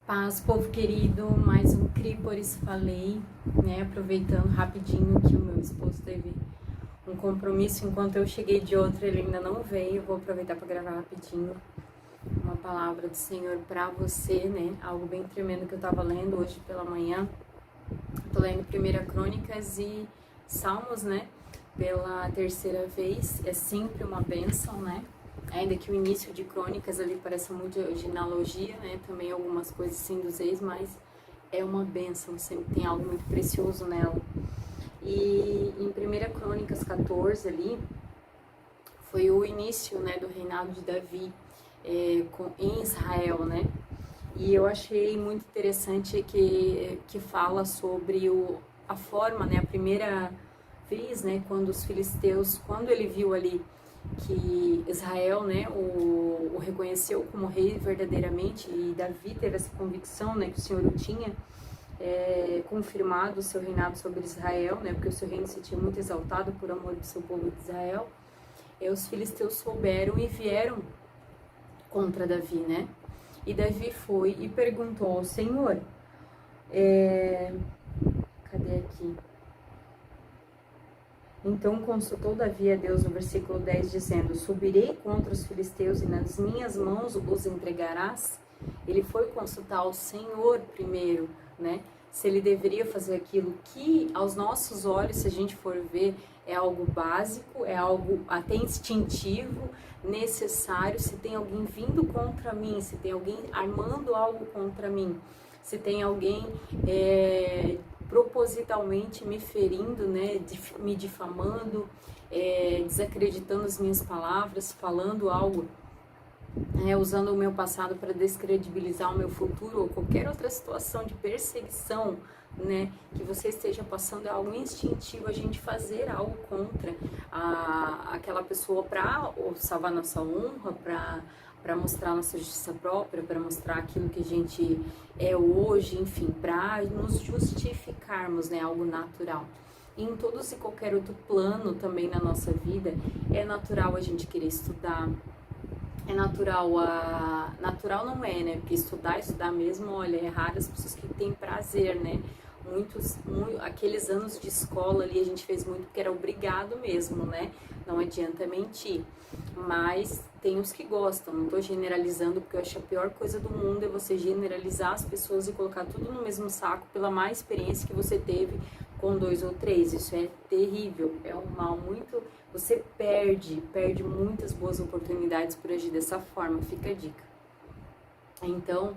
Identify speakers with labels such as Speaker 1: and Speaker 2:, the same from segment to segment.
Speaker 1: Paz, povo querido, mais um Cri Por Isso Falei, né? Aproveitando rapidinho que o meu esposo teve um compromisso, enquanto eu cheguei de outro, ele ainda não veio. Vou aproveitar para gravar rapidinho uma palavra do Senhor para você, né? Algo bem tremendo que eu tava lendo hoje pela manhã. Tô lendo 1 Crônicas e Salmos, né? Pela terceira vez, é sempre uma bênção, né? Ainda que o início de Crônicas ali pareça muito genealogia, né? Também algumas coisas sim dos reis, mas é uma bênção, sempre tem algo muito precioso nela. E em 1 Crônicas 14 ali, foi o início, né, do reinado de Davi em Israel, né? E eu achei muito interessante que fala sobre a forma, né, a primeira vez, né, quando os filisteus, quando ele viu ali que Israel, né, o reconheceu como rei verdadeiramente, e Davi teve essa convicção, né, que o Senhor o tinha confirmado o seu reinado sobre Israel, né, porque o seu reino se tinha muito exaltado por amor do seu povo de Israel. E os filisteus souberam e vieram contra Davi, né? E Davi foi e perguntou ao Senhor, cadê aqui? Então consultou Davi a Deus no versículo 10, dizendo: subirei contra os filisteus e nas minhas mãos os entregarás? Ele foi consultar o Senhor primeiro, né? Se ele deveria fazer aquilo que, aos nossos olhos, se a gente for ver, é algo básico, é algo até instintivo, necessário. Se tem alguém vindo contra mim, se tem alguém armando algo contra mim, se tem alguém propositalmente me ferindo, né, me difamando, desacreditando as minhas palavras, falando algo, usando o meu passado para descredibilizar o meu futuro, ou qualquer outra situação de perseguição, né, que você esteja passando, é algo instintivo a gente fazer algo contra aquela pessoa para salvar nossa honra, para mostrar nossa justiça própria, para mostrar aquilo que a gente é hoje, enfim, para nos justificarmos, né, algo natural. E em todos e qualquer outro plano também na nossa vida, é natural a gente querer estudar, é natural, natural não é, né, porque estudar mesmo, olha, é raro as pessoas que têm prazer, né, aqueles anos de escola ali a gente fez muito porque era obrigado mesmo, né, não adianta mentir, mas tem os que gostam, não tô generalizando, porque eu acho a pior coisa do mundo é você generalizar as pessoas e colocar tudo no mesmo saco pela má experiência que você teve com 2 ou 3, isso é terrível, é um mal muito, você perde muitas boas oportunidades por agir dessa forma, fica a dica. Então,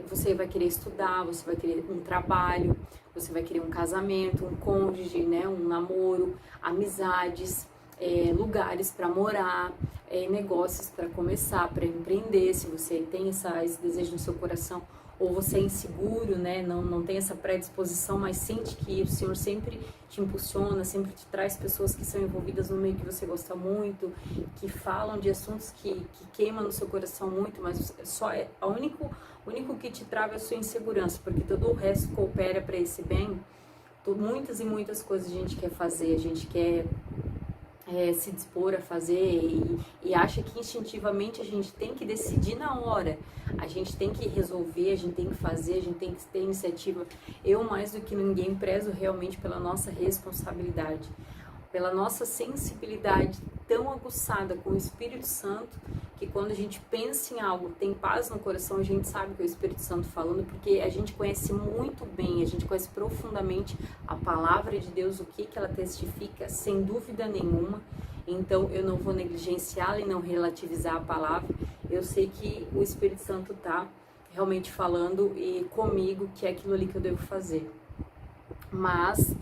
Speaker 1: você vai querer estudar, você vai querer um trabalho, você vai querer um casamento, um cônjuge, né, um namoro, amizades, lugares para morar, negócios para começar, para empreender, se você tem esse desejo no seu coração, ou você é inseguro, né, não tem essa predisposição, mas sente que o Senhor sempre te impulsiona, sempre te traz pessoas que são envolvidas no meio que você gosta muito, que falam de assuntos que queimam no seu coração muito, mas o único que te trava é a sua insegurança, porque todo o resto coopera para esse bem. Muitas e muitas coisas a gente quer fazer, a gente quer se dispor a fazer e acha que instintivamente a gente tem que decidir na hora, a gente tem que resolver, a gente tem que fazer, a gente tem que ter iniciativa. Eu, mais do que ninguém, prezo realmente pela nossa responsabilidade, pela nossa sensibilidade tão aguçada com o Espírito Santo, que quando a gente pensa em algo, tem paz no coração, a gente sabe que é o Espírito Santo falando, porque a gente conhece muito bem, a gente conhece profundamente a palavra de Deus, o que ela testifica, sem dúvida nenhuma. Então eu não vou negligenciá-la e não relativizar a palavra. Eu sei que o Espírito Santo está realmente falando comigo que é aquilo ali que eu devo fazer. Mas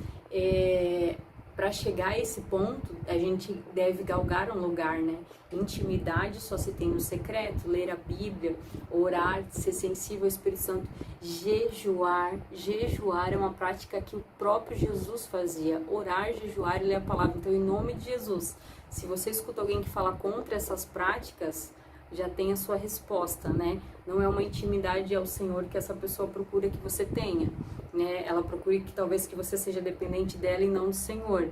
Speaker 1: para chegar a esse ponto, a gente deve galgar um lugar, né? Intimidade só se tem no secreto, ler a Bíblia, orar, ser sensível ao Espírito Santo, jejuar. Jejuar é uma prática que o próprio Jesus fazia. Orar, jejuar, ler a palavra. Então, em nome de Jesus, se você escuta alguém que fala contra essas práticas, já tem a sua resposta, né? Não é uma intimidade ao Senhor que essa pessoa procura que você tenha, né? Ela procura que talvez que você seja dependente dela e não do Senhor.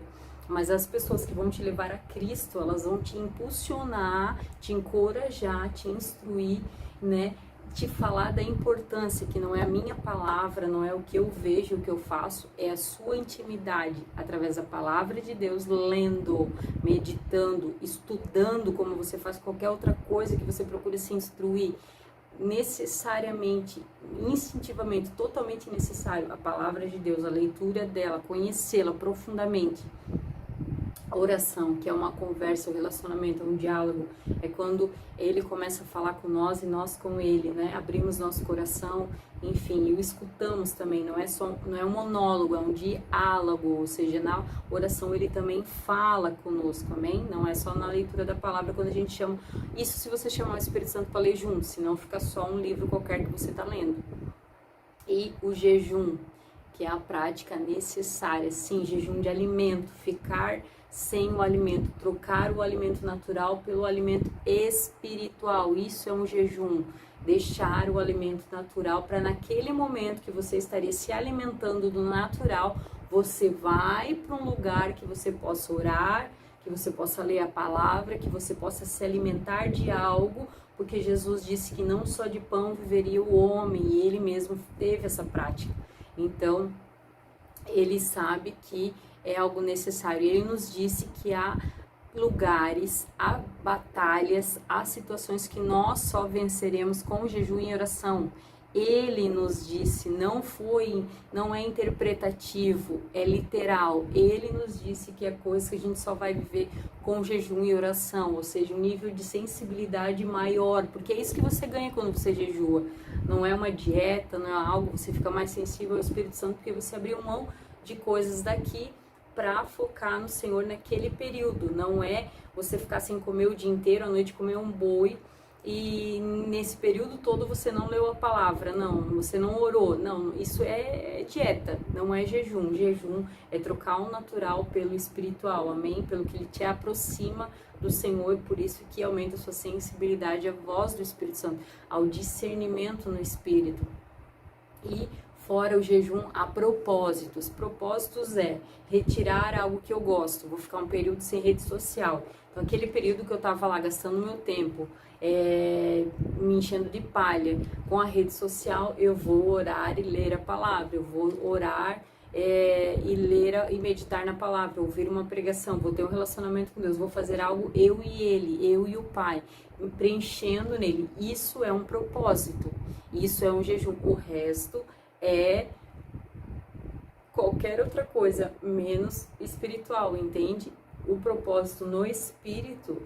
Speaker 1: Mas as pessoas que vão te levar a Cristo, elas vão te impulsionar, te encorajar, te instruir, né? te falar da importância, que não é a minha palavra, não é o que eu vejo, o que eu faço, é a sua intimidade, através da palavra de Deus, lendo, meditando, estudando, como você faz qualquer outra coisa que você procure se instruir, necessariamente, instintivamente, totalmente necessário, a palavra de Deus, a leitura dela, conhecê-la profundamente. A oração, que é uma conversa, um relacionamento, um diálogo, é quando ele começa a falar com nós e nós com ele, né? Abrimos nosso coração, enfim, e o escutamos também, não é um monólogo, é um diálogo, ou seja, na oração ele também fala conosco, amém? Não é só na leitura da palavra, quando a gente chama, isso se você chamar o Espírito Santo para ler junto, senão fica só um livro qualquer que você está lendo. E o jejum, que é a prática necessária, sim, jejum de alimento, ficar sem o alimento, trocar o alimento natural pelo alimento espiritual, isso é um jejum, deixar o alimento natural para naquele momento que você estaria se alimentando do natural, você vai para um lugar que você possa orar, que você possa ler a palavra, que você possa se alimentar de algo, porque Jesus disse que não só de pão viveria o homem, e ele mesmo teve essa prática. Então, ele sabe que é algo necessário. Ele nos disse que há lugares, há batalhas, há situações que nós só venceremos com jejum e oração. Ele nos disse, não é interpretativo, é literal. Ele nos disse que é coisa que a gente só vai viver com jejum e oração, ou seja, um nível de sensibilidade maior, porque é isso que você ganha quando você jejua. Não é uma dieta, não é algo, você fica mais sensível ao Espírito Santo, porque você abriu mão de coisas daqui para focar no Senhor naquele período. Não é você ficar sem comer o dia inteiro, à noite comer um boi, e nesse período todo você não leu a palavra, não, você não orou, não, isso é dieta, não é jejum. Jejum é trocar o natural pelo espiritual, amém? Pelo que ele te aproxima do Senhor, por isso que aumenta a sua sensibilidade à voz do Espírito Santo, ao discernimento no Espírito. E fora o jejum, há propósitos. Propósitos é retirar algo que eu gosto. Vou ficar um período sem rede social. Então, aquele período que eu estava lá gastando meu tempo, me enchendo de palha com a rede social, eu vou orar e ler a palavra. Eu vou orar e ler e meditar na palavra, ouvir uma pregação, vou ter um relacionamento com Deus, vou fazer algo eu e Ele, eu e o Pai, me preenchendo nele. Isso é um propósito. Isso é um jejum. O resto é qualquer outra coisa menos espiritual, entende? O propósito no espírito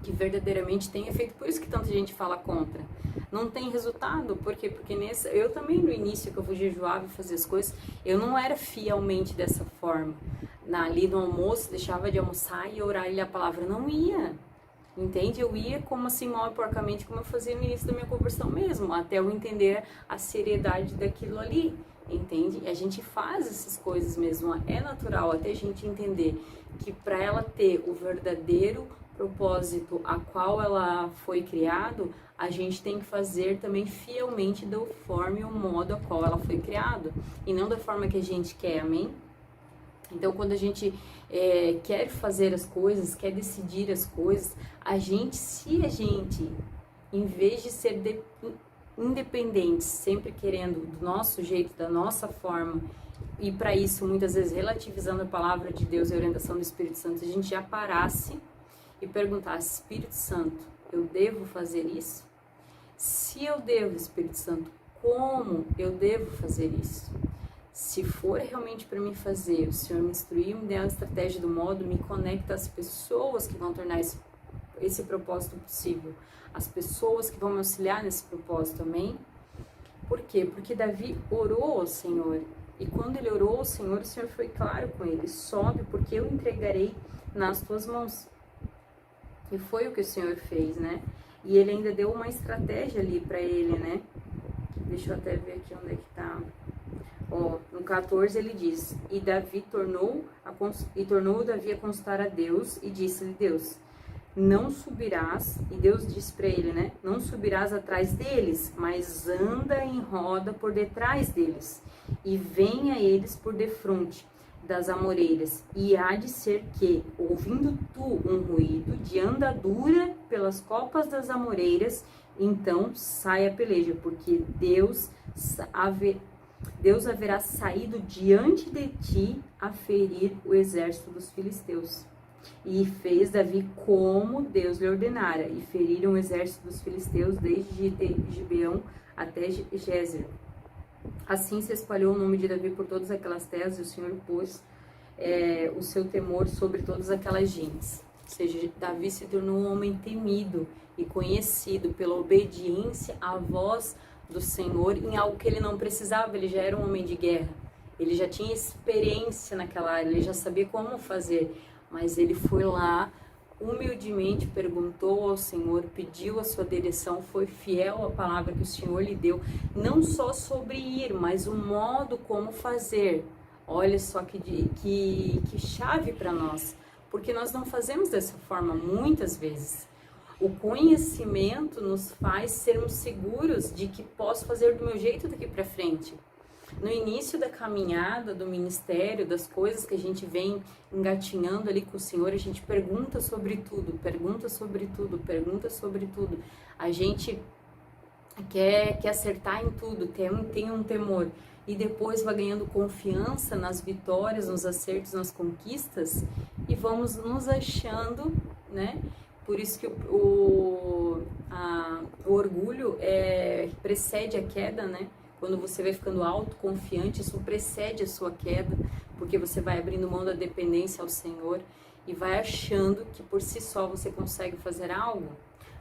Speaker 1: que verdadeiramente tem efeito, por isso que tanta gente fala contra. Não tem resultado, por quê? Porque eu também no início que eu jejuava e fazia as coisas, eu não era fielmente dessa forma. Ali no almoço, deixava de almoçar e orar e ler a palavra, não ia. Entende? Eu ia como assim, mal e porcamente, como eu fazia no início da minha conversão mesmo, até eu entender a seriedade daquilo ali, entende? E a gente faz essas coisas mesmo, é natural até a gente entender que para ela ter o verdadeiro propósito a qual ela foi criado, a gente tem que fazer também fielmente da forma e o modo a qual ela foi criada, e não da forma que a gente quer, amém? Então, quando a gente quer fazer as coisas, quer decidir as coisas, se a gente, em vez de ser independente, sempre querendo do nosso jeito, da nossa forma, e para isso, muitas vezes, relativizando a palavra de Deus e a orientação do Espírito Santo, a gente já parasse e perguntasse, Espírito Santo, eu devo fazer isso? Se eu devo, Espírito Santo, como eu devo fazer isso? Se for realmente para mim fazer, o Senhor me instruir, me der a estratégia do modo, me conecta às pessoas que vão tornar esse propósito possível, as pessoas que vão me auxiliar nesse propósito, amém? Por quê? Porque Davi orou ao Senhor, e quando ele orou ao Senhor, o Senhor foi claro com ele, sobe porque eu entregarei nas tuas mãos. E foi o que o Senhor fez, né? E ele ainda deu uma estratégia ali para ele, né? Deixa eu até ver aqui onde é que tá. Ó, no 14 ele diz, e tornou Davi a consultar a Deus, e disse-lhe Deus, não subirás, e Deus disse para ele, né, não subirás atrás deles, mas anda em roda por detrás deles, e venha a eles por defronte das amoreiras, e há de ser que, ouvindo tu um ruído de andadura pelas copas das amoreiras, Então saia a peleja, porque Deus haverá saído diante de ti a ferir o exército dos filisteus. E fez Davi como Deus lhe ordenara, e feriram o exército dos filisteus desde Gibeão até Gézer. Assim se espalhou o nome de Davi por todas aquelas terras, e o Senhor pôs o seu temor sobre todas aquelas gentes. Ou seja, Davi se tornou um homem temido e conhecido pela obediência à voz do Senhor em algo que ele não precisava. Ele já era um homem de guerra, ele já tinha experiência naquela área, ele já sabia como fazer, mas ele foi lá, humildemente perguntou ao Senhor, pediu a sua direção, foi fiel à palavra que o Senhor lhe deu, não só sobre ir, mas o modo como fazer. Olha só que chave para nós, porque nós não fazemos dessa forma muitas vezes. O conhecimento nos faz sermos seguros de que posso fazer do meu jeito daqui para frente. No início da caminhada, do ministério, das coisas que a gente vem engatinhando ali com o Senhor, a gente pergunta sobre tudo, pergunta sobre tudo, pergunta sobre tudo. A gente quer acertar em tudo, tem um temor. E depois vai ganhando confiança nas vitórias, nos acertos, nas conquistas, e vamos nos achando, né? Por isso que o orgulho precede a queda, né? Quando você vai ficando autoconfiante, isso precede a sua queda, porque você vai abrindo mão da dependência ao Senhor e vai achando que por si só você consegue fazer algo.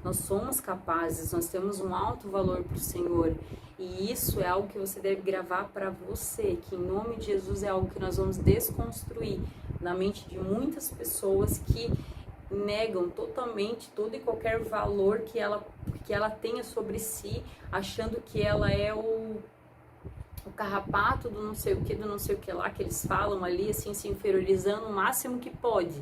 Speaker 1: Nós somos capazes, nós temos um alto valor para o Senhor, e isso é algo que você deve gravar para você, que em nome de Jesus é algo que nós vamos desconstruir na mente de muitas pessoas que negam totalmente todo e qualquer valor que ela tenha sobre si, achando que ela é o carrapato do não sei o que lá, que eles falam ali, assim, se inferiorizando o máximo que pode.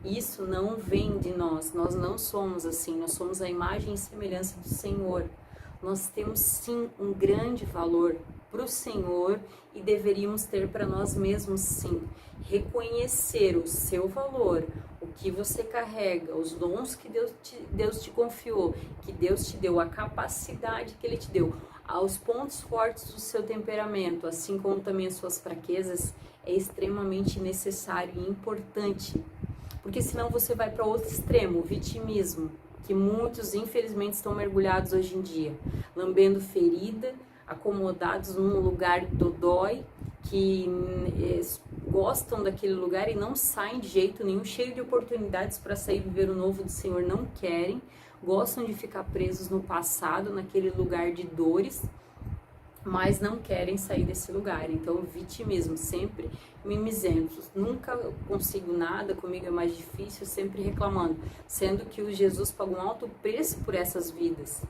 Speaker 1: Isso não vem de nós não somos assim, nós somos a imagem e semelhança do Senhor. Nós temos sim um grande valor para o Senhor e deveríamos ter para nós mesmos sim. Reconhecer o seu valor, o que você carrega, os dons que Deus te confiou, que Deus te deu, a capacidade que Ele te deu, aos pontos fortes do seu temperamento, assim como também as suas fraquezas, é extremamente necessário e importante. Porque senão você vai para outro extremo, o vitimismo, que muitos infelizmente estão mergulhados hoje em dia, lambendo ferida, acomodados num lugar dodói, que gostam daquele lugar e não saem de jeito nenhum, cheio de oportunidades para sair e viver o novo do Senhor, não querem, gostam de ficar presos no passado, naquele lugar de dores, mas não querem sair desse lugar. Então, vitimismo, sempre mimizentos, nunca consigo nada, comigo é mais difícil, sempre reclamando, sendo que o Jesus pagou um alto preço por essas vidas.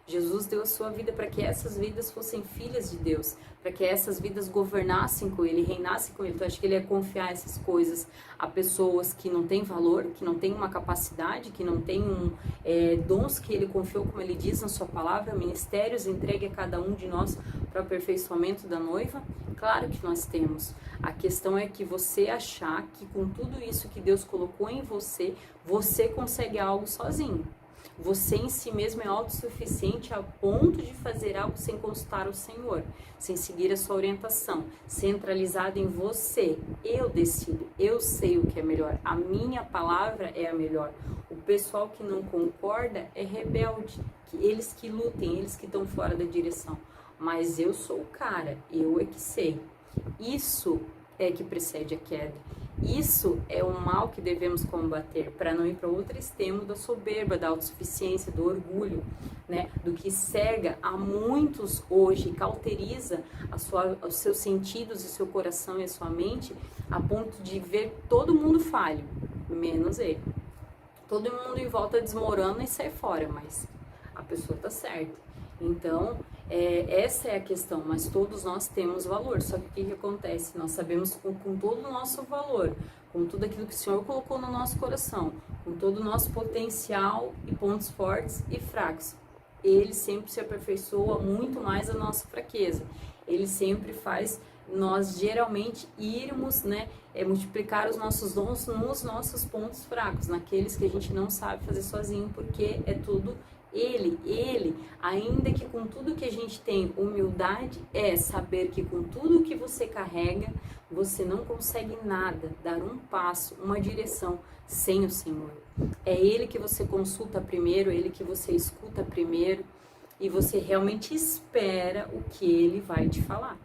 Speaker 1: Jesus deu a sua vida para que essas vidas fossem filhas de Deus, para que essas vidas governassem com Ele, reinassem com Ele. Então, acho que Ele ia confiar essas coisas a pessoas que não têm valor, que não têm uma capacidade, que não têm dons que Ele confiou, como Ele diz na sua palavra, ministérios, entregue a cada um de nós para o aperfeiçoamento da noiva. Claro que nós temos. A questão é que você achar que com tudo isso que Deus colocou em você, você consegue algo sozinho. Você em si mesmo é autossuficiente a ponto de fazer algo sem consultar o Senhor, sem seguir a sua orientação, centralizado em você. Eu decido, eu sei o que é melhor, a minha palavra é a melhor. O pessoal que não concorda é rebelde, eles que lutem, eles que estão fora da direção. Mas eu sou o cara, eu é que sei. Isso é que precede a queda. Isso é o mal que devemos combater para não ir para outro extremo da soberba, da autossuficiência, do orgulho, né? Do que cega a muitos hoje, cauteriza os seus sentidos, o seu coração e a sua mente, a ponto de ver todo mundo falho, menos ele. Todo mundo em volta desmorona e sai fora, mas a pessoa tá certa. Então, essa é a questão, mas todos nós temos valor, só que o que acontece? Nós sabemos com todo o nosso valor, com tudo aquilo que o Senhor colocou no nosso coração, com todo o nosso potencial e pontos fortes e fracos, Ele sempre se aperfeiçoa muito mais a nossa fraqueza, Ele sempre faz nós geralmente irmos, né, multiplicar os nossos dons nos nossos pontos fracos, naqueles que a gente não sabe fazer sozinho, porque é tudo Ele, ainda que com tudo que a gente tem, humildade é saber que com tudo que você carrega, você não consegue nada, dar um passo, uma direção sem o Senhor. É Ele que você consulta primeiro, é Ele que você escuta primeiro e você realmente espera o que Ele vai te falar.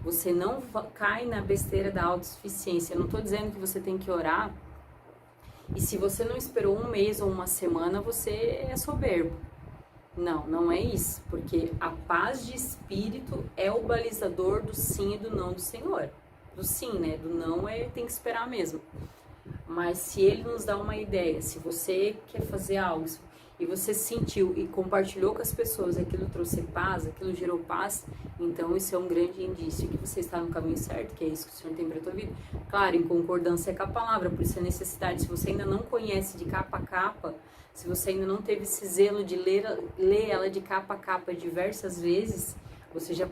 Speaker 1: Você não cai na besteira da autossuficiência. Eu não estou dizendo que você tem que orar e se você não esperou um mês ou uma semana, você é soberbo. Não, não é isso. Porque a paz de espírito é o balizador do sim e do não do Senhor. Do sim, né? Do não tem que esperar mesmo. Mas se Ele nos dá uma ideia, se você quer fazer algo e você sentiu e compartilhou com as pessoas, aquilo trouxe paz, aquilo gerou paz, então isso é um grande indício que você está no caminho certo, que é isso que o Senhor tem para a tua vida. Claro, em concordância com a palavra, por isso a necessidade, se você ainda não conhece de capa a capa, se você ainda não teve esse zelo de ler ela de capa a capa diversas vezes, você já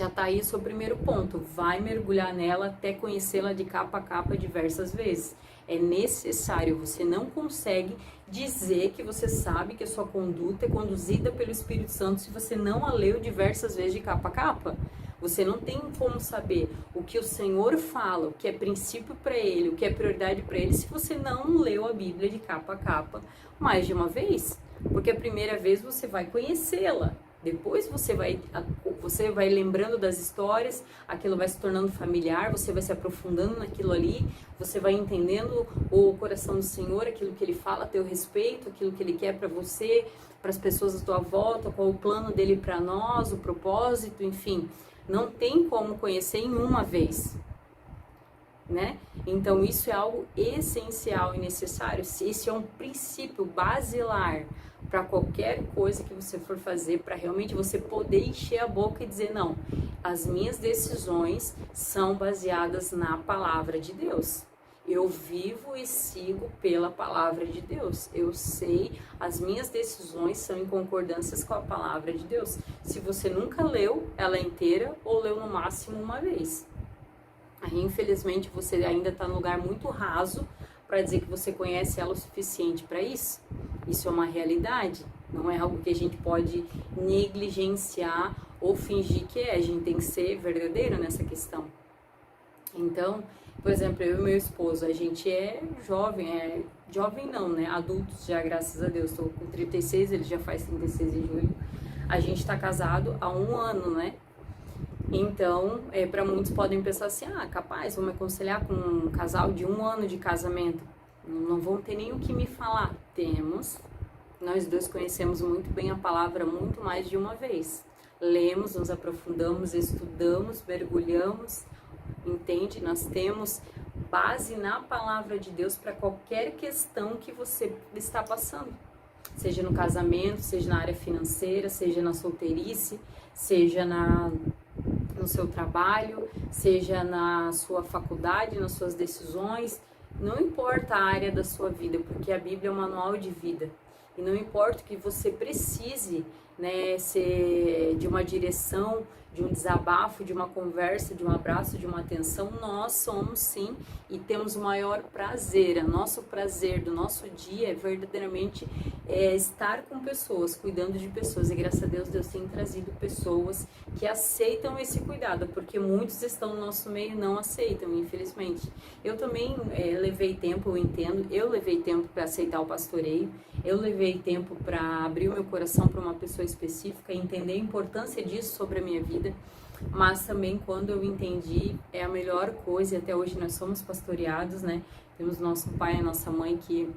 Speaker 1: está aí o seu primeiro ponto, vai mergulhar nela até conhecê-la de capa a capa diversas vezes. É necessário, você não consegue dizer que você sabe que a sua conduta é conduzida pelo Espírito Santo se você não a leu diversas vezes de capa a capa. Você não tem como saber o que o Senhor fala, o que é princípio para Ele, o que é prioridade para Ele, se você não leu a Bíblia de capa a capa mais de uma vez. Porque a primeira vez você vai conhecê-la. Depois você vai lembrando das histórias, aquilo vai se tornando familiar, você vai se aprofundando naquilo ali, você vai entendendo o coração do Senhor, aquilo que Ele fala a teu respeito, aquilo que Ele quer para você, para as pessoas à tua volta, qual o plano dele para nós, o propósito, enfim. Não tem como conhecer em uma vez, né? Então isso é algo essencial e necessário. Esse é um princípio basilar para qualquer coisa que você for fazer, para realmente você poder encher a boca e dizer, não, as minhas decisões são baseadas na palavra de Deus. Eu vivo e sigo pela palavra de Deus. Eu sei, as minhas decisões são em concordâncias com a palavra de Deus. Se você nunca leu ela inteira ou leu no máximo uma vez, aí infelizmente você ainda está num lugar muito raso para dizer que você conhece ela o suficiente para isso. Isso é uma realidade, não é algo que a gente pode negligenciar ou fingir que é. A gente tem que ser verdadeiro nessa questão. Então, por exemplo, eu e meu esposo, a gente é jovem não, né? Adultos já, graças a Deus. Estou com 36, ele já faz 36 em julho. A gente está casado há 1 ano, né? Então, para muitos podem pensar assim, capaz, vou me aconselhar com um casal de 1 ano de casamento. Não vão ter nem o que me falar. Temos, nós dois conhecemos muito bem a palavra muito mais de uma vez. Lemos, nos aprofundamos, estudamos, mergulhamos, entende? Nós temos base na palavra de Deus para qualquer questão que você está passando. Seja no casamento, seja na área financeira, seja na solteirice, seja no seu trabalho, seja na sua faculdade, nas suas decisões. Não importa a área da sua vida, porque a Bíblia é um manual de vida. E não importa que você precise, né, ser de uma direção, de um desabafo, de uma conversa, de um abraço, de uma atenção, nós somos sim e temos o maior prazer. O nosso prazer do nosso dia é verdadeiramente estar com pessoas, cuidando de pessoas. E graças a Deus, Deus tem trazido pessoas que aceitam esse cuidado, porque muitos estão no nosso meio e não aceitam, infelizmente. Eu também levei tempo, eu entendo, eu levei tempo para aceitar o pastoreio, eu levei tempo para abrir o meu coração para uma pessoa específica, entender a importância disso sobre a minha vida, mas também quando eu entendi, é a melhor coisa, e até hoje nós somos pastoreados, né? Temos nosso pai e nossa mãe que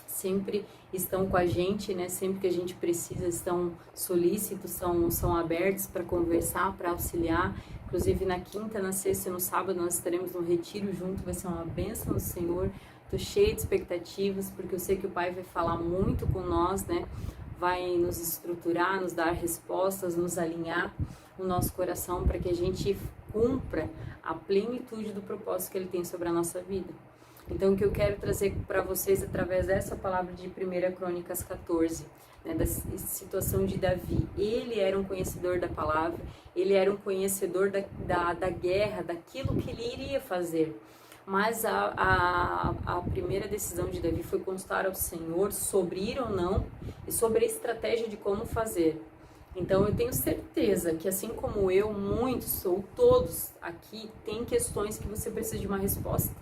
Speaker 1: sempre estão com a gente, né? Sempre que a gente precisa, estão solícitos, são abertos para conversar, para auxiliar. Inclusive na quinta, na sexta e no sábado nós estaremos no retiro junto, vai ser uma bênção do Senhor. Tô cheia de expectativas, porque eu sei que o Pai vai falar muito com nós, né? Vai nos estruturar, nos dar respostas, nos alinhar o nosso coração para que a gente cumpra a plenitude do propósito que Ele tem sobre a nossa vida. Então, o que eu quero trazer para vocês através dessa palavra de 1 Crônicas 14, né, da situação de Davi. Ele era um conhecedor da palavra, ele era um conhecedor da guerra, daquilo que ele iria fazer. Mas a primeira decisão de Davi foi consultar ao Senhor sobre ir ou não e sobre a estratégia de como fazer. Então eu tenho certeza que assim como eu, muitos ou todos aqui tem questões que você precisa de uma resposta.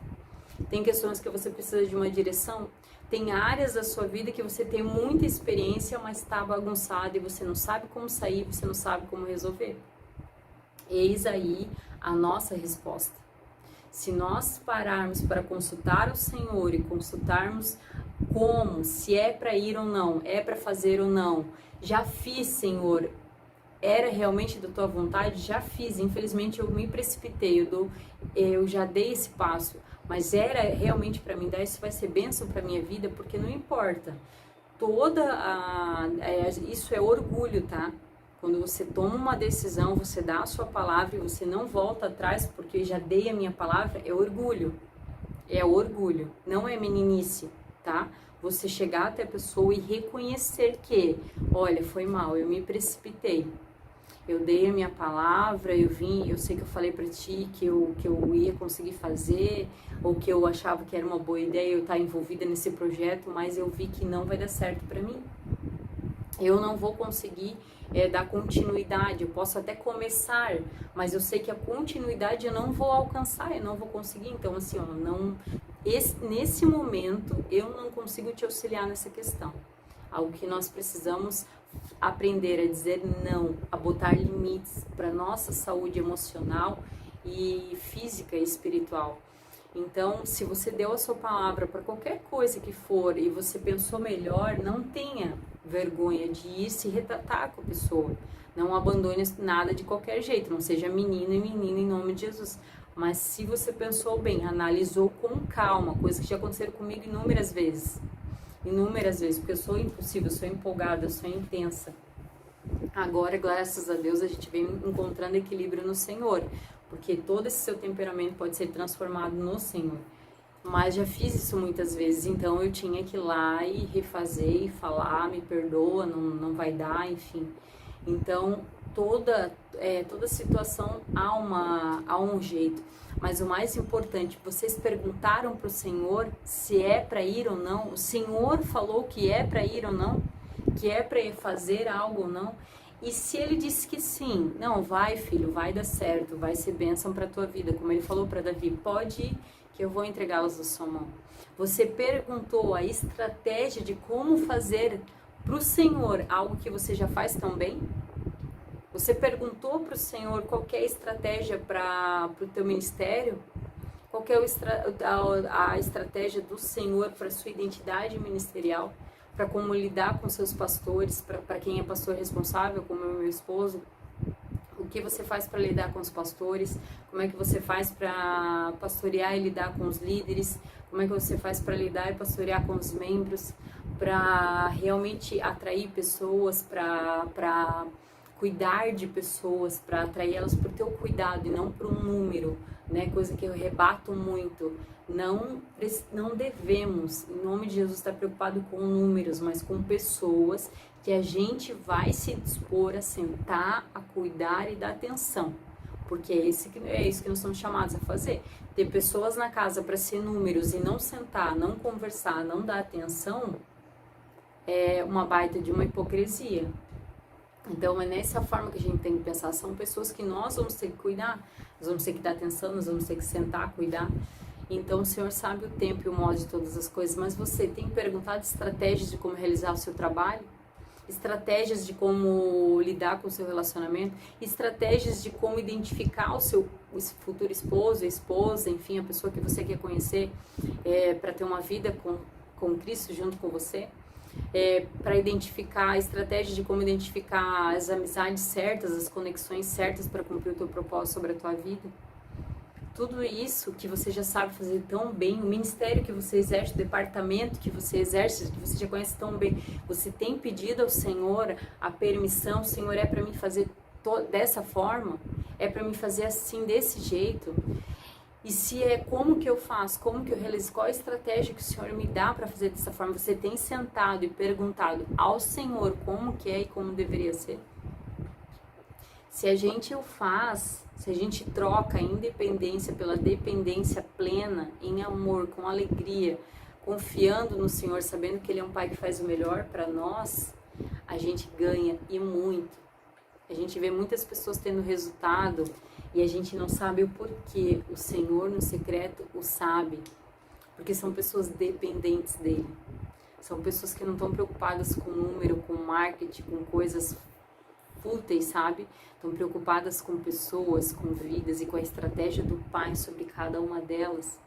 Speaker 1: Tem questões que você precisa de uma direção. Tem áreas da sua vida que você tem muita experiência, mas está bagunçada e você não sabe como sair, você não sabe como resolver. Eis aí a nossa resposta. Se nós pararmos para consultar o Senhor e consultarmos como, se é para ir ou não, é para fazer ou não, já fiz, Senhor, era realmente da tua vontade? Já fiz, infelizmente eu me precipitei, eu já dei esse passo, mas era realmente para mim dar, isso vai ser bênção para minha vida, porque não importa, isso é orgulho, tá? Quando você toma uma decisão, você dá a sua palavra e você não volta atrás porque já dei a minha palavra, é orgulho. É orgulho, não é meninice, tá? Você chegar até a pessoa e reconhecer que, olha, foi mal, eu me precipitei. Eu dei a minha palavra, eu sei que eu falei pra ti que eu ia conseguir fazer, ou que eu achava que era uma boa ideia eu estar envolvida nesse projeto, mas eu vi que não vai dar certo pra mim. Eu não vou conseguir dar continuidade, eu posso até começar, mas eu sei que a continuidade eu não vou alcançar, eu não vou conseguir, então assim, nesse momento eu não consigo te auxiliar nessa questão. Algo que nós precisamos aprender a dizer não, a botar limites para nossa saúde emocional e física e espiritual. Então, se você deu a sua palavra para qualquer coisa que for e você pensou melhor, não tenha vergonha de ir se retratar com a pessoa. Não abandone nada de qualquer jeito, não seja menino e menina em nome de Jesus. Mas se você pensou bem, analisou com calma, coisa que já aconteceram comigo inúmeras vezes, porque eu sou impulsiva, eu sou empolgada, eu sou intensa. Agora, graças a Deus, a gente vem encontrando equilíbrio no Senhor, porque todo esse seu temperamento pode ser transformado no Senhor. Mas já fiz isso muitas vezes, então eu tinha que ir lá e refazer e falar, me perdoa, não vai dar, enfim. Então, toda situação há um jeito. Mas o mais importante, vocês perguntaram para o Senhor se é para ir ou não? O Senhor falou que é para ir ou não? Que é para fazer algo ou não? E se ele disse que sim, não, vai filho, vai dar certo, vai ser bênção para a tua vida, como ele falou para Davi, pode ir que eu vou entregá-los na sua mão. Você perguntou a estratégia de como fazer para o Senhor algo que você já faz tão bem? Você perguntou para o Senhor qual é a estratégia para o teu ministério? Qual é a estratégia do Senhor para a sua identidade ministerial? Para como lidar com seus pastores, para quem é pastor responsável, como é o meu esposo? O que você faz para lidar com os pastores? Como é que você faz para pastorear e lidar com os líderes? Como é que você faz para lidar e pastorear com os membros? Para realmente atrair pessoas, para cuidar de pessoas, para atrair elas para o teu cuidado e não para um número, né? Coisa que eu rebato muito. Não devemos, em nome de Jesus, estar preocupado com números, mas com pessoas que a gente vai se dispor a sentar, a cuidar e dar atenção. Porque é isso que nós somos chamados a fazer. Ter pessoas na casa para ser números e não sentar, não conversar, não dar atenção, é uma baita de uma hipocrisia. Então é nessa forma que a gente tem que pensar. São pessoas que nós vamos ter que cuidar, nós vamos ter que dar atenção, nós vamos ter que sentar, cuidar. Então o Senhor sabe o tempo e o modo de todas as coisas, mas você tem perguntado estratégias de como realizar o seu trabalho? Estratégias de como lidar com o seu relacionamento? Estratégias de como identificar o seu futuro esposo, esposa, enfim, a pessoa que você quer conhecer para ter uma vida com Cristo junto com você? Para identificar estratégias de como identificar as amizades certas, as conexões certas para cumprir o teu propósito sobre a tua vida. Tudo isso que você já sabe fazer tão bem, o ministério que você exerce, o departamento que você exerce, que você já conhece tão bem, você tem pedido ao Senhor a permissão, Senhor, é para mim fazer dessa forma? É para mim fazer assim, desse jeito? E se como que eu faço, como que eu realizo, qual a estratégia que o Senhor me dá para fazer dessa forma? Você tem sentado e perguntado ao Senhor como que é e como deveria ser? Se a gente o faz, se a gente troca a independência pela dependência plena, em amor, com alegria, confiando no Senhor, sabendo que Ele é um Pai que faz o melhor para nós, a gente ganha e muito. A gente vê muitas pessoas tendo resultado e a gente não sabe o porquê. O Senhor no secreto o sabe, porque são pessoas dependentes dEle. São pessoas que não estão preocupadas com número, com marketing, com coisas fúteis, sabe? Estão preocupadas com pessoas, com vidas e com a estratégia do Pai sobre cada uma delas.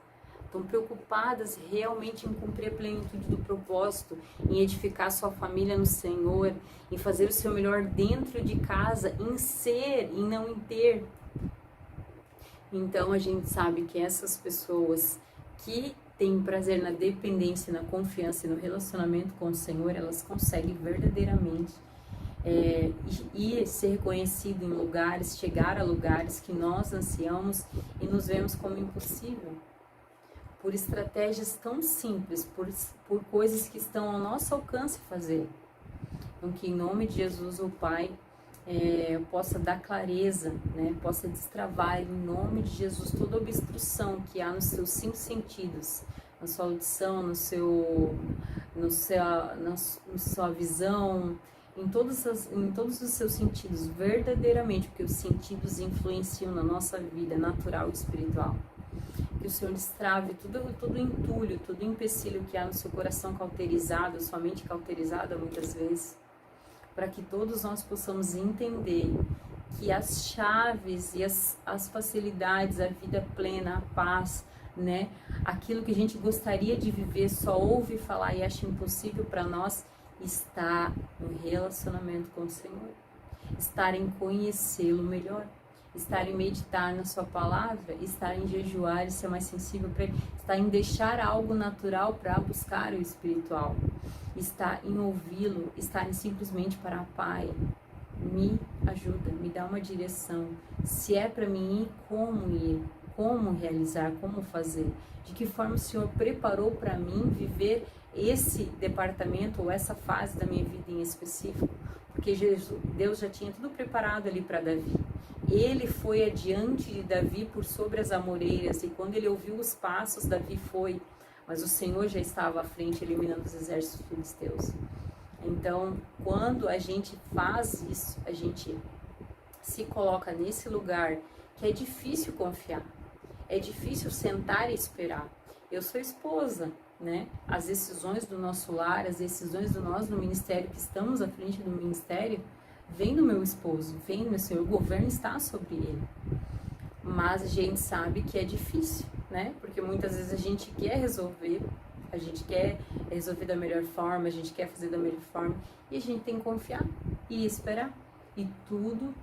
Speaker 1: Estão preocupadas realmente em cumprir a plenitude do propósito, em edificar sua família no Senhor, em fazer o seu melhor dentro de casa, em ser e não em ter. Então a gente sabe que essas pessoas que têm prazer na dependência, na confiança e no relacionamento com o Senhor, elas conseguem verdadeiramente e ser reconhecido em lugares, chegar a lugares que nós ansiamos e nos vemos como impossível, por estratégias tão simples, por coisas que estão ao nosso alcance fazer. Então que em nome de Jesus o Pai possa dar clareza, né? Possa destravar em nome de Jesus toda obstrução que há nos seus 5 sentidos, na sua audição, na sua visão, em todos os seus sentidos, verdadeiramente, porque os sentidos influenciam na nossa vida natural e espiritual. Que o Senhor destrave todo entulho, todo empecilho que há no seu coração cauterizado, sua mente cauterizada muitas vezes, para que todos nós possamos entender que as chaves e as facilidades, a vida plena, a paz, né? Aquilo que a gente gostaria de viver, só ouve falar e acha impossível para nós, está no relacionamento com o Senhor, estar em conhecê-lo melhor, estar em meditar na sua palavra, estar em jejuar e ser mais sensível para Ele, estar em deixar algo natural para buscar o espiritual, estar em ouvi-lo, estar em simplesmente para Pai, me ajuda, me dá uma direção, se é para mim ir, como realizar, como fazer, de que forma o Senhor preparou para mim viver esse departamento ou essa fase da minha vida em específico, porque Deus já tinha tudo preparado ali para Davi. Ele foi adiante de Davi por sobre as amoreiras, e quando ele ouviu os passos, Davi foi, mas o Senhor já estava à frente, eliminando os exércitos filisteus. Então, quando a gente faz isso, a gente se coloca nesse lugar que é difícil confiar, é difícil sentar e esperar. Eu sou esposa, né? As decisões do nosso lar, as decisões do nós no ministério, que estamos à frente do ministério, vem do meu esposo, vem do meu Senhor, o governo está sobre ele. Mas a gente sabe que é difícil, né? Porque muitas vezes a gente quer resolver da melhor forma, a gente quer fazer da melhor forma, e a gente tem que confiar e esperar. E tudo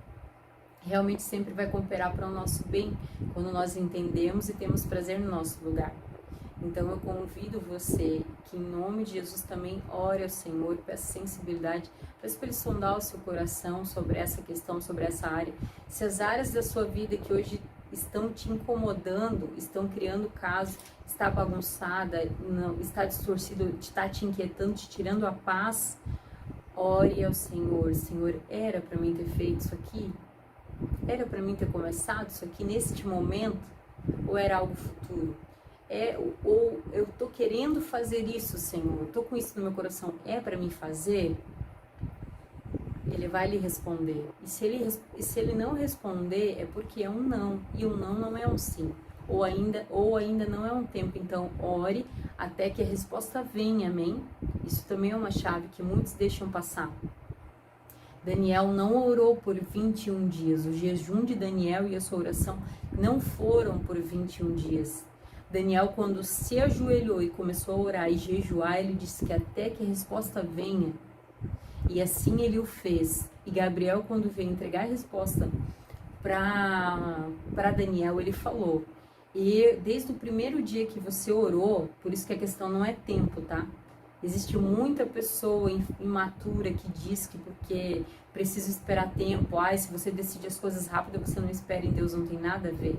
Speaker 1: realmente sempre vai cooperar para o nosso bem, quando nós entendemos e temos prazer no nosso lugar. Então eu convido você que em nome de Jesus também ore ao Senhor, peça sensibilidade, peça para Ele sondar o seu coração sobre essa questão, sobre essa área. Se as áreas da sua vida que hoje estão te incomodando, estão criando caos, está bagunçada, não, está distorcido, está te inquietando, te tirando a paz, ore ao Senhor. Senhor, era para mim ter feito isso aqui? Era para mim ter começado isso aqui neste momento? Ou era algo futuro? Ou eu tô querendo fazer isso, Senhor, tô com isso no meu coração, é para mim fazer? Ele vai lhe responder. E se ele não responder, é porque é um não, e um não não é um sim, ou ainda não é um tempo. Então ore até que a resposta venha, amém? Isso também é uma chave que muitos deixam passar. Daniel não orou por 21 dias, o jejum de Daniel e a sua oração não foram por 21 dias. Daniel, quando se ajoelhou e começou a orar e jejuar, ele disse que até que a resposta venha. E assim ele o fez. E Gabriel, quando veio entregar a resposta para Daniel, ele falou: e desde o primeiro dia que você orou, por isso que a questão não é tempo, tá? Existe muita pessoa imatura que diz que porque precisa esperar tempo, se você decide as coisas rápido, você não espera em Deus, não tem nada a ver.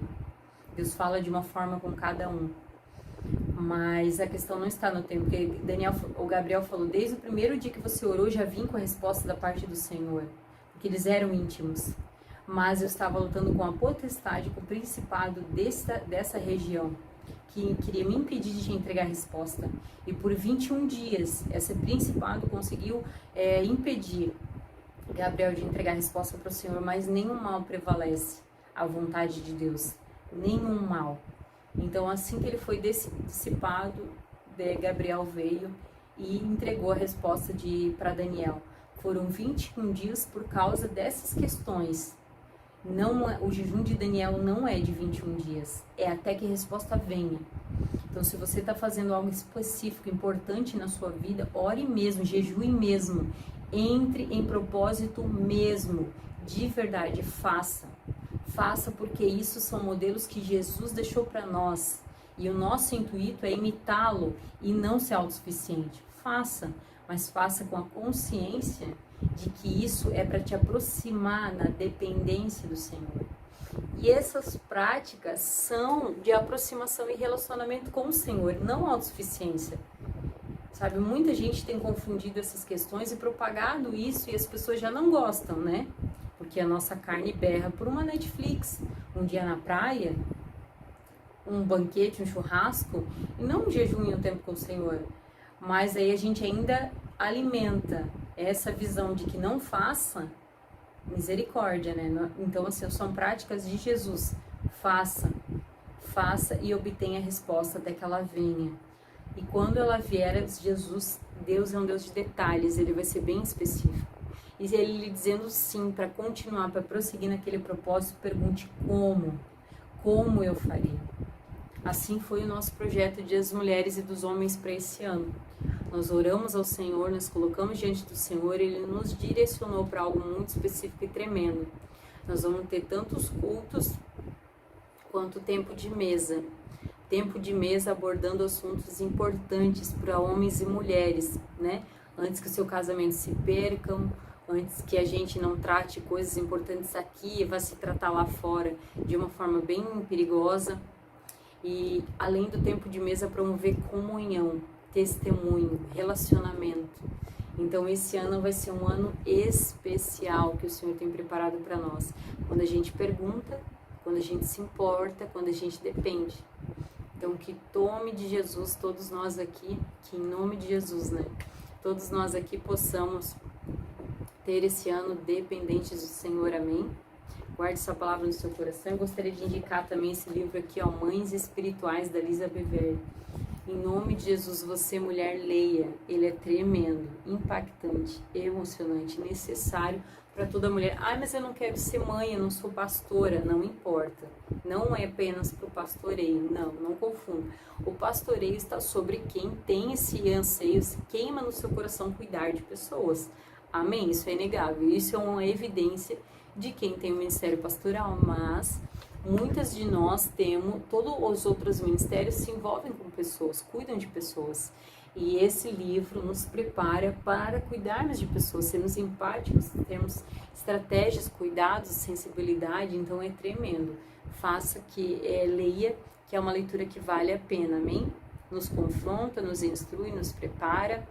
Speaker 1: Deus fala de uma forma com cada um. Mas a questão não está no tempo, porque Gabriel falou: desde o primeiro dia que você orou, já vim com a resposta da parte do Senhor. Porque eles eram íntimos. mas eu estava lutando com a potestade, com o principado dessa região, que queria me impedir de entregar a resposta. E por 21 dias, esse principado conseguiu impedir Gabriel de entregar a resposta para o Senhor, mas nenhum mal prevalece à vontade de Deus, nenhum mal. Então, assim que ele foi dissipado, Gabriel veio e entregou a resposta para Daniel. Foram 21 dias por causa dessas questões. O jejum de Daniel não é de 21 dias, é até que a resposta venha. Então, se você está fazendo algo específico, importante na sua vida, ore mesmo, jejue mesmo, entre em propósito mesmo, de verdade, faça. Faça, porque isso são modelos que Jesus deixou para nós. E o nosso intuito é imitá-lo e não ser autossuficiente. Faça, mas faça com a consciência de que isso é para te aproximar na dependência do Senhor. E essas práticas são de aproximação e relacionamento com o Senhor, não autossuficiência. Sabe, muita gente tem confundido essas questões e propagado isso e as pessoas já não gostam, né? Porque a nossa carne berra por uma Netflix, um dia na praia, um banquete, um churrasco, e não um jejum e um tempo com o Senhor. Mas aí a gente ainda alimenta essa visão de que não faça, misericórdia, né? Então, assim, são práticas de Jesus. Faça e obtenha a resposta até que ela venha. E quando ela vier, Jesus, Deus é um Deus de detalhes, ele vai ser bem específico. E ele lhe dizendo sim, para continuar, para prosseguir naquele propósito, pergunte como eu faria. Assim foi o nosso projeto de as mulheres e dos homens para esse ano. Nós oramos ao Senhor, nos colocamos diante do Senhor, ele nos direcionou para algo muito específico e tremendo. Nós vamos ter tantos cultos quanto tempo de mesa. Tempo de mesa abordando assuntos importantes para homens e mulheres, né? Antes que o seu casamento se percam, antes que a gente não trate coisas importantes aqui e vá se tratar lá fora de uma forma bem perigosa. E além do tempo de mesa, promover comunhão, testemunho, relacionamento. Então esse ano vai ser um ano especial que o Senhor tem preparado para nós. Quando a gente pergunta, quando a gente se importa, quando a gente depende. Então que tome de Jesus, todos nós aqui, que em nome de Jesus, né? Todos nós aqui possamos ter esse ano dependentes do Senhor, amém? Guarde essa palavra no seu coração. Eu gostaria de indicar também esse livro aqui, ó, Mães Espirituais, da Lisa Bever. Em nome de Jesus, você, mulher, leia. Ele é tremendo, impactante, emocionante, necessário para toda mulher. Mas eu não quero ser mãe, eu não sou pastora. Não importa. Não é apenas para o pastoreio. Não confunda. O pastoreio está sobre quem tem esse anseio, se queima no seu coração cuidar de pessoas. Amém? Isso é inegável. Isso é uma evidência de quem tem o ministério pastoral, mas muitas de nós temos, todos os outros ministérios se envolvem com pessoas, cuidam de pessoas. E esse livro nos prepara para cuidarmos de pessoas, sermos empáticos, termos estratégias, cuidados, sensibilidade, então é tremendo. Faça leia, que é uma leitura que vale a pena, amém? Nos confronta, nos instrui, nos prepara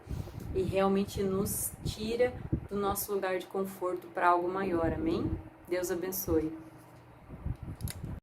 Speaker 1: e realmente nos tira do nosso lugar de conforto para algo maior, amém? Deus abençoe.